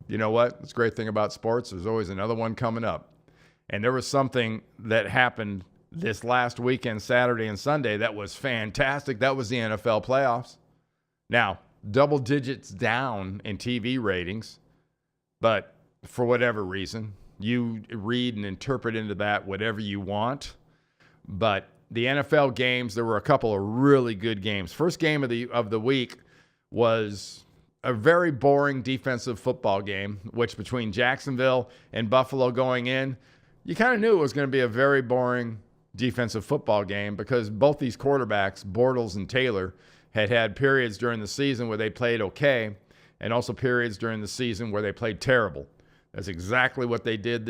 you know what? It's a great thing about sports. There's always another one coming up. And there was something that happened this last weekend, Saturday and Sunday, that was fantastic. That was the NFL playoffs. Now, double digits down in TV ratings, but for whatever reason, you read and interpret into that whatever you want. But the NFL games, there were a couple of really good games. First game of the week was a very boring defensive football game, which between Jacksonville and Buffalo going in, you kind of knew it was going to be a very boring defensive football game because both these quarterbacks, Bortles and Taylor, had periods during the season where they played okay and also periods during the season where they played terrible. That's exactly what they did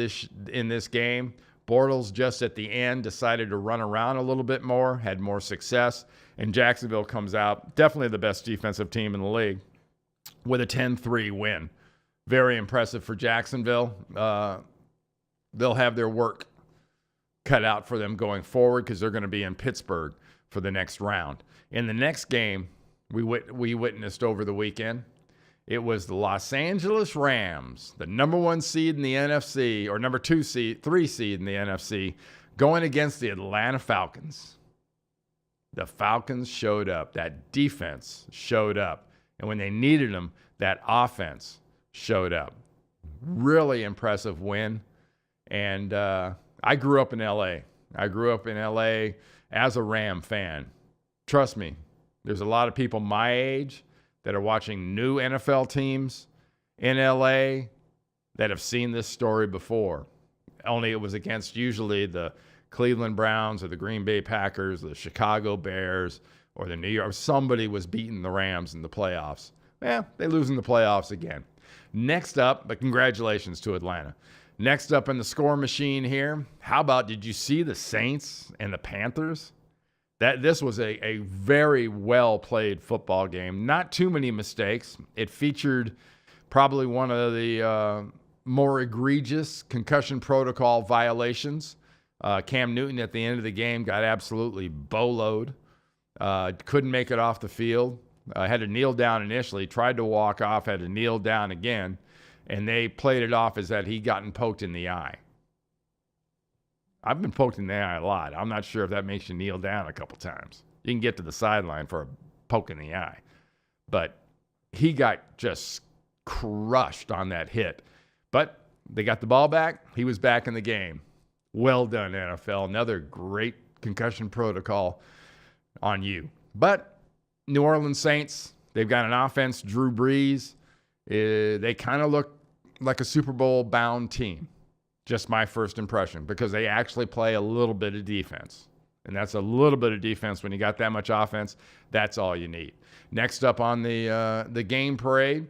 in this game. Bortles just at the end decided to run around a little bit more, had more success, and Jacksonville comes out, definitely the best defensive team in the league, with a 10-3 win. Very impressive for Jacksonville. They'll have their work cut out for them going forward because they're going to be in Pittsburgh for the next round. In the next game we witnessed over the weekend, it was the Los Angeles Rams, the number 1 seed in the NFC, or number 3 seed in the NFC, going against the Atlanta Falcons. The Falcons showed up. That defense showed up. And when they needed them, that offense showed up. Really impressive win. And I grew up in L.A. I grew up in L.A. as a Ram fan. Trust me, there's a lot of people my age that are watching new NFL teams in L.A. that have seen this story before. Only it was against usually the Cleveland Browns or the Green Bay Packers, the Chicago Bears, or the New York. Somebody was beating the Rams in the playoffs. They lose in the playoffs again. Next up, but congratulations to Atlanta. Next up in the score machine here, how about, did you see the Saints and the Panthers? This was a very well-played football game. Not too many mistakes. It featured probably one of the more egregious concussion protocol violations. Cam Newton at the end of the game got absolutely boloed. Couldn't make it off the field. Had to kneel down initially, tried to walk off, had to kneel down again, and they played it off as that he'd gotten poked in the eye. I've been poked in the eye a lot. I'm not sure if that makes you kneel down a couple times. You can get to the sideline for a poke in the eye. But he got just crushed on that hit. But they got the ball back. He was back in the game. Well done, NFL. Another great concussion protocol on you. But New Orleans Saints, they've got an offense, Drew Brees. They kind of look like a Super Bowl-bound team. Just my first impression, because they actually play a little bit of defense. And that's a little bit of defense when you got that much offense. That's all you need. Next up on the game parade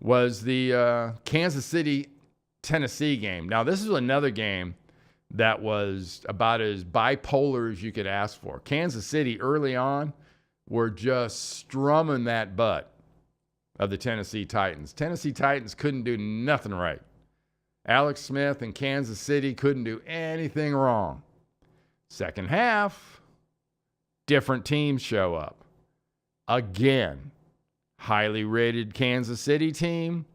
was the Kansas City-Tennessee game. Now, this is another game that was about as bipolar as you could ask for. Kansas City early on were just strumming that butt of the Tennessee Titans. Tennessee Titans couldn't do nothing right. Alex Smith and Kansas City couldn't do anything wrong. Second half, different teams show up. Again, highly rated Kansas City team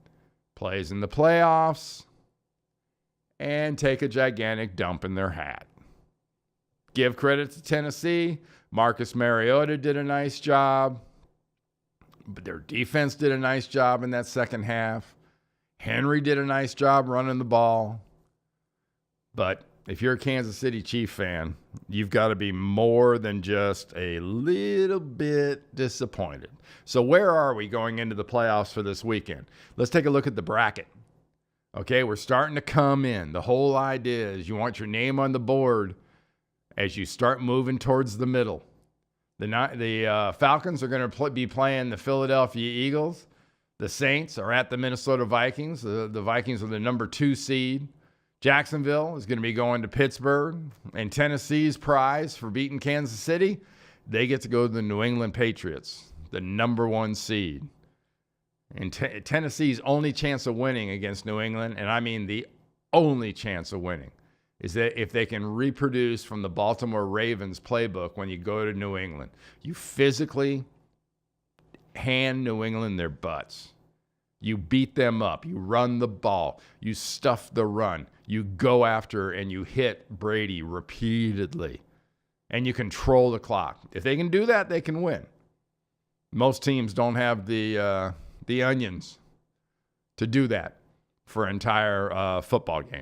plays in the playoffs and take a gigantic dump in their hat. Give credit to Tennessee. Marcus Mariota did a nice job. But their defense did a nice job in that second half. Henry did a nice job running the ball. But if you're a Kansas City Chief fan, you've got to be more than just a little bit disappointed. So where are we going into the playoffs for this weekend? Let's take a look at the bracket. Okay, we're starting to come in. The whole idea is you want your name on the board as you start moving towards the middle. The Falcons are going to be playing the Philadelphia Eagles. The Saints are at the Minnesota Vikings. The Vikings are the number 2 seed. Jacksonville is going to be going to Pittsburgh. And Tennessee's prize for beating Kansas City, they get to go to the New England Patriots, the number 1 seed. And Tennessee's only chance of winning against New England, and I mean the only chance of winning, is that if they can reproduce from the Baltimore Ravens playbook when you go to New England. You physically hand New England their butts. You beat them up. You run the ball. You stuff the run. You go after and you hit Brady repeatedly. And you control the clock. If they can do that, they can win. Most teams don't have the onions to do that for an entire football game.